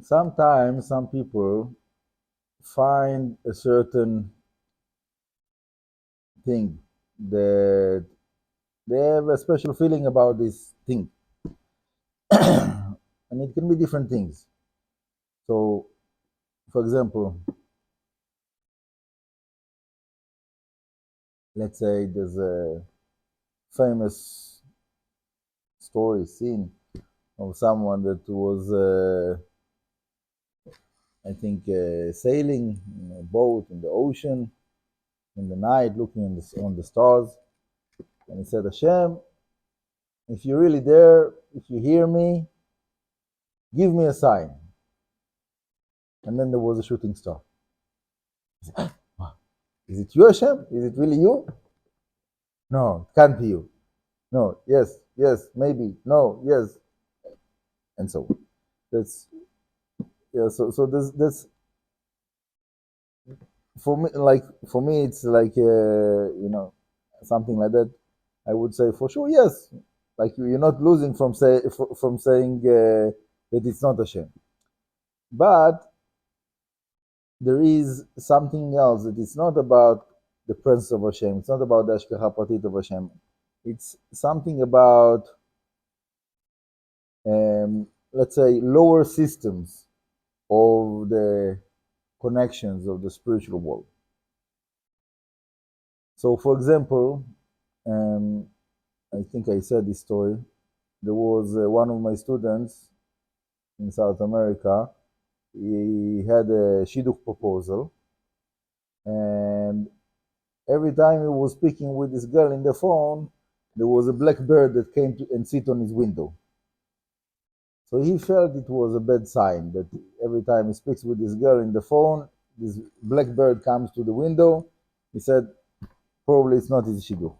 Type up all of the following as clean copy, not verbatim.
sometimes some people find a certain thing that they have a special feeling about this thing. And it can be different things. So, for example, let's say there's a famous story scene of someone that was, I think, sailing in a boat in the ocean in the night, looking on the stars. And he said, Hashem, if you're really there, if you hear me, give me a sign. And then there was a shooting star. He said, is it you, Hashem? Is it really you? No, it can't be you. No, yes, yes, maybe, no, yes, and so that's yeah. So that's for me. Like for me, it's like something like that. I would say for sure, yes. Like you're not losing from saying that it's not Hashem, but there is something else that it's not about the presence of Hashem. It's not about the Ashkacha Pratit of Hashem. It's something about, let's say, lower systems of the connections of the spiritual world. So, for example, I think I said this story. There was one of my students in South America. He had a shidduch proposal, and every time he was speaking with this girl in the phone, there was a black bird that came to and sit on his window. So he felt it was a bad sign that every time he speaks with this girl in the phone, this black bird comes to the window. He said, probably it's not his shidduch.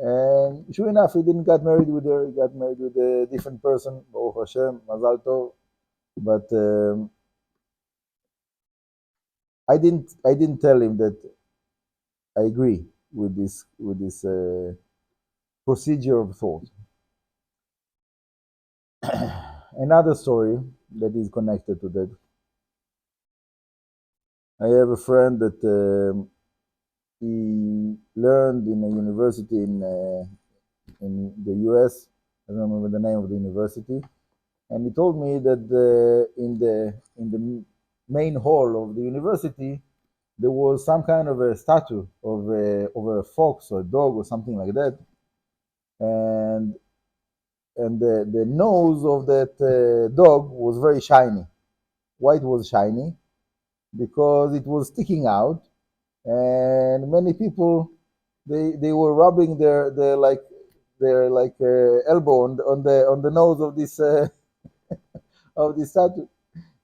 And sure enough, he didn't get married with her. He got married with a different person, Baruch Hashem, Mazal Tov. But I didn't tell him that I agree with this procedure of thought. Another story that is connected to that. I have a friend that he learned in a university in the U.S. I don't remember the name of the university, and he told me that in the main hall of the university there was some kind of a statue of a fox or a dog or something like that, and the nose of that dog was very shiny. Why it was shiny? Because it was sticking out, and many people they were rubbing their elbow on the nose of this of this statue,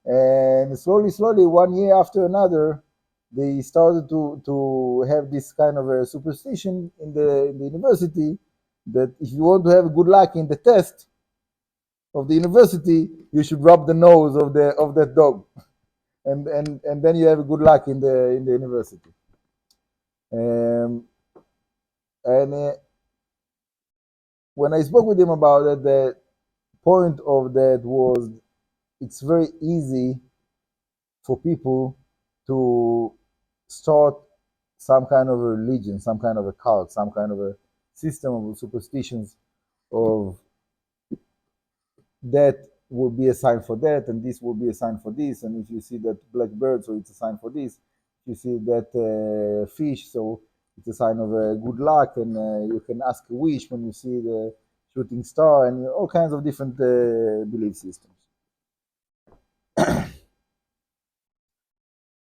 and slowly 1 year after another, they started to have this kind of a superstition in the university that if you want to have good luck in the test of the university, you should rub the nose of that dog, and then you have good luck in the university. And when I spoke with him about it, the point of that was it's very easy for people to start some kind of a religion, some kind of a cult, some kind of a system of superstitions of that will be a sign for that, and this will be a sign for this, and if you see that black bird, so it's a sign for this. If you see that fish, so it's a sign of good luck, and you can ask a wish when you see the shooting star, and all kinds of different belief systems.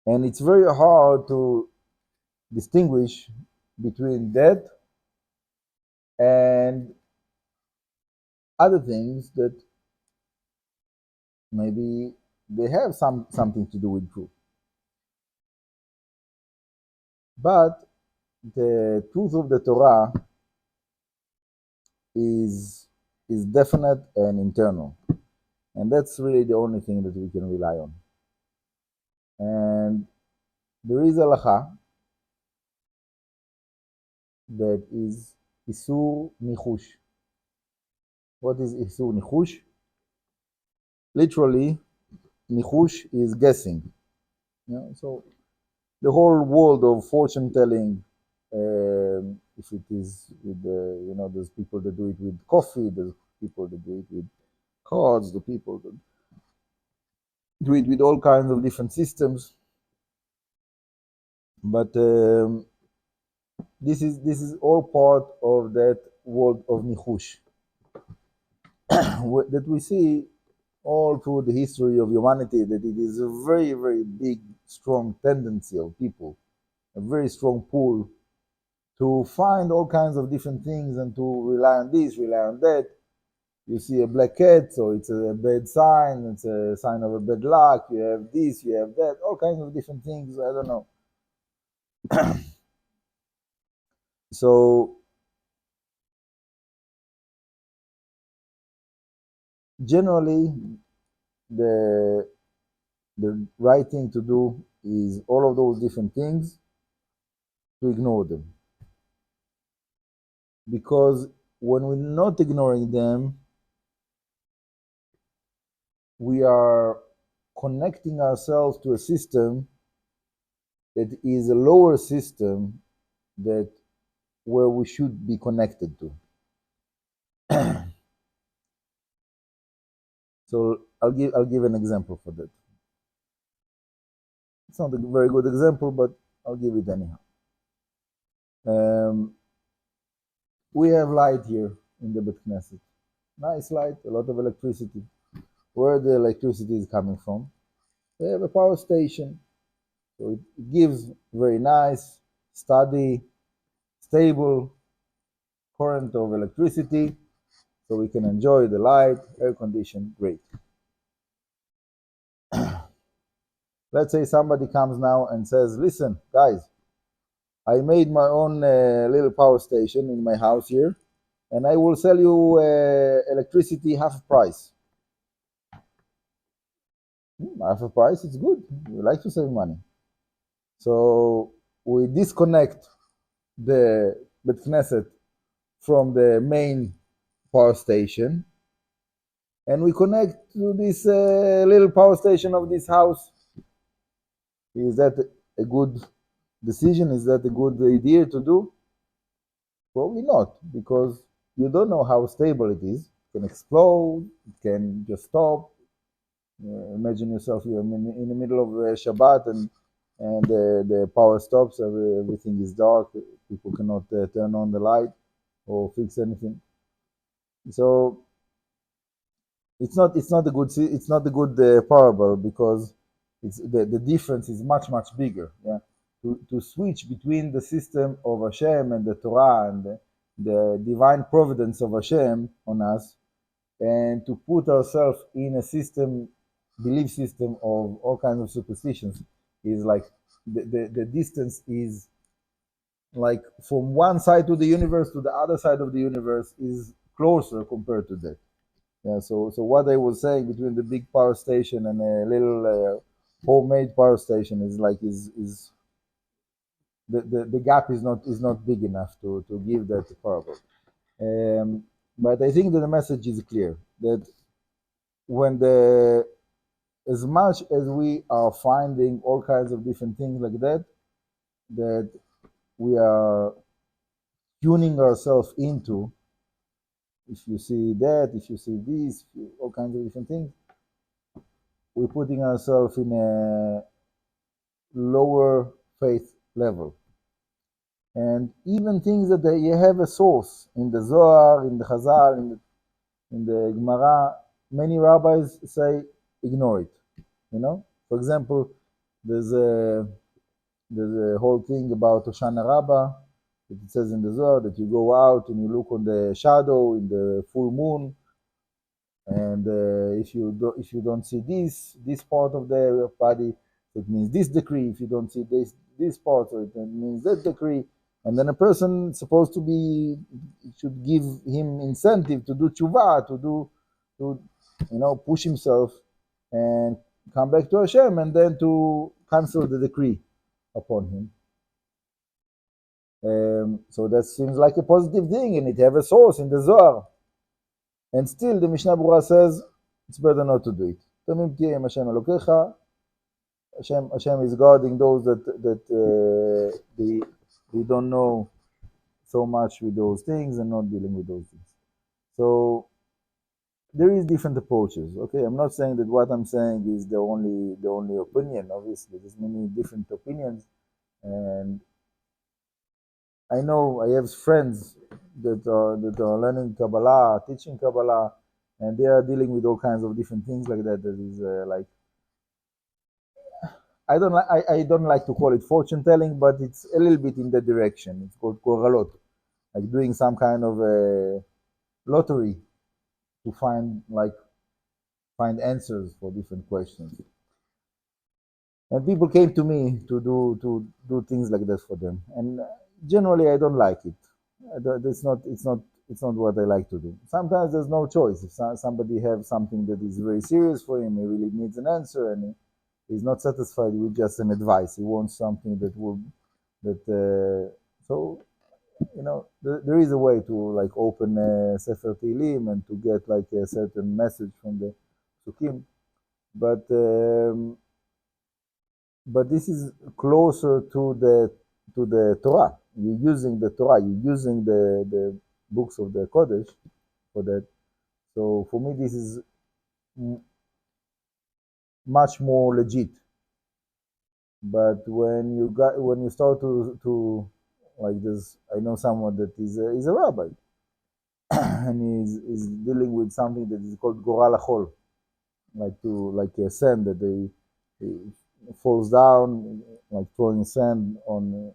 And it's very hard to distinguish between that and other things that maybe they have something to do with truth. But the truth of the Torah is definite and internal. And that's really the only thing that we can rely on. And there is halacha that is Isur Nichush. What is Isur Nichush? Literally, nichush is guessing. So the whole world of fortune telling, if it is with there's people that do it with coffee, there's people that do it with cards, the people that do it with all kinds of different systems. But this is all part of that world of nichush that we see all through the history of humanity, that it is a very, very big, strong tendency of people, a very strong pull to find all kinds of different things and to rely on this, rely on that. You see a black cat, so it's a bad sign, it's a sign of a bad luck, you have this, you have that, all kinds of different things, I don't know. So generally, the right thing to do is all of those different things to ignore them, because when we're not ignoring them, we are connecting ourselves to a system that is a lower system that where we should be connected to. So I'll give an example for that. It's not a very good example, but I'll give it anyhow. We have light here in the Bet Knesset. Nice light, a lot of electricity. Where the electricity is coming from? We have a power station. So it gives very nice, steady, stable current of electricity, so we can enjoy the light, air conditioned, great. Let's say somebody comes now and says, listen, guys, I made my own little power station in my house here, and I will sell you electricity half price. Half a price, it's good. We like to save money. So we disconnect the Bet Knesset from the main power station, and we connect to this little power station of this house. Is that a good decision? Is that a good idea to do? Probably not, because you don't know how stable it is. It can explode, it can just stop. Imagine yourself, you're in the middle of Shabbat and the power stops, everything is dark, people cannot turn on the light or fix anything. So it's not a good parable, because it's the difference is much bigger. Yeah, to switch between the system of Hashem and the Torah and the divine providence of Hashem on us, and to put ourselves in a belief system of all kinds of superstitions, is like the distance is like from one side to the universe to the other side of the universe is closer compared to that. Yeah, so what I was saying between the big power station and a little homemade power station is like is the gap is not big enough to give that parable. But I think that the message is clear, that when as much as we are finding all kinds of different things like that, that we are tuning ourselves into, if you see that, if you see this, all kinds of different things, we're putting ourselves in a lower faith level. And even things that you have a source in the Zohar, in the Chazal, in the Gemara, many rabbis say ignore it. For example, there's a whole thing about Hoshana Rabbah. It says in the Zohar that you go out and you look on the shadow in the full moon, and if you don't see this part of the body, it means this decree. If you don't see this part, so it means that decree. And then a person supposed to be, it should give him incentive to do tshuva, to push himself and come back to Hashem, and then to cancel the decree upon him. So that seems like a positive thing, and it have a source in the Zohar. And still the Mishnah Berurah says it's better not to do it. תמים תהיה עם השם אלוקיך. Hashem is guarding those that they don't know so much with those things and not dealing with those things. So there is different approaches. Okay, I'm not saying that what I'm saying is the only opinion. Obviously, there's many different opinions, and I know I have friends that are learning Kabbalah, teaching Kabbalah, and they are dealing with all kinds of different things like that. That is like I don't like to call it fortune telling, but it's a little bit in that direction. It's called koralot, like doing some kind of a lottery to find answers for different questions. And people came to me to do things like that for them. And generally, I don't like it. It's not what I like to do. Sometimes there's no choice. If somebody has something that is very serious for him, he really needs an answer, and he's not satisfied with just an advice. He wants something so there is a way to like open Sefer Tehillim and to get like a certain message from the Sukim, but this is closer to the Torah. You're using the Torah. You're using the books of the Kodesh for that. So for me, this is much more legit. But when you start to like this, I know someone that is a rabbi, and is dealing with something that is called goral achol, like a sand that they falls down, like throwing sand on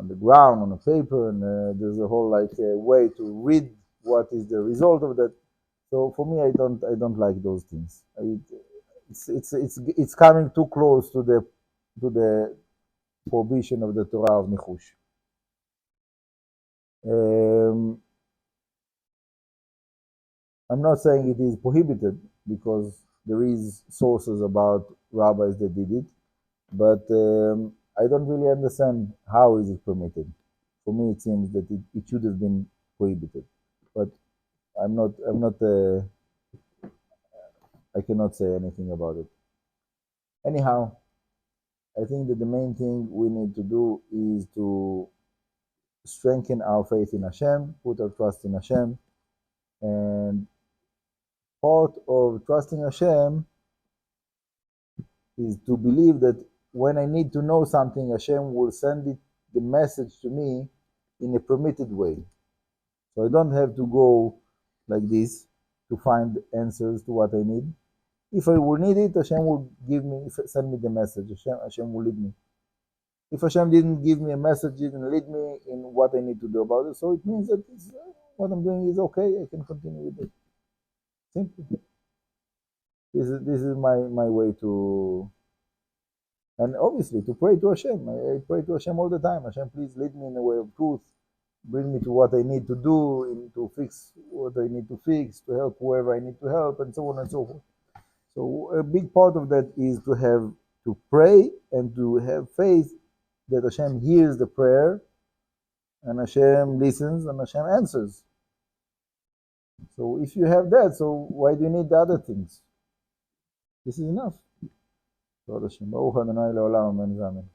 the ground on a paper, and there's a whole like way to read what is the result of that. So for me, I don't like those things. It's coming too close to the prohibition of the Torah of Nichush. I'm not saying it is prohibited because there is sources about rabbis that did it, but I don't really understand how is it permitted. For me, it seems that it should have been prohibited, but I cannot say anything about it. Anyhow, I think that the main thing we need to do is to strengthen our faith in Hashem, put our trust in Hashem, and part of trusting Hashem is to believe that when I need to know something, Hashem will send the message to me in a permitted way. So I don't have to go like this to find answers to what I need. If I will need it, Hashem will send me the message. Hashem will lead me. If Hashem didn't give me a message, didn't lead me in what I need to do about it, so it means that what I'm doing is okay. I can continue with it. Simple. This is my way to, and obviously to pray to Hashem. I pray to Hashem all the time. Hashem, please lead me in the way of truth. Bring me to what I need to do, to fix what I need to fix, to help whoever I need to help, and so on and so forth. So a big part of that is to pray and to have faith that Hashem hears the prayer, and Hashem listens, and Hashem answers. So if you have that, so why do you need the other things? This is enough. Baruch Hashem. Baruch Adonai le'olam, amen v'amen.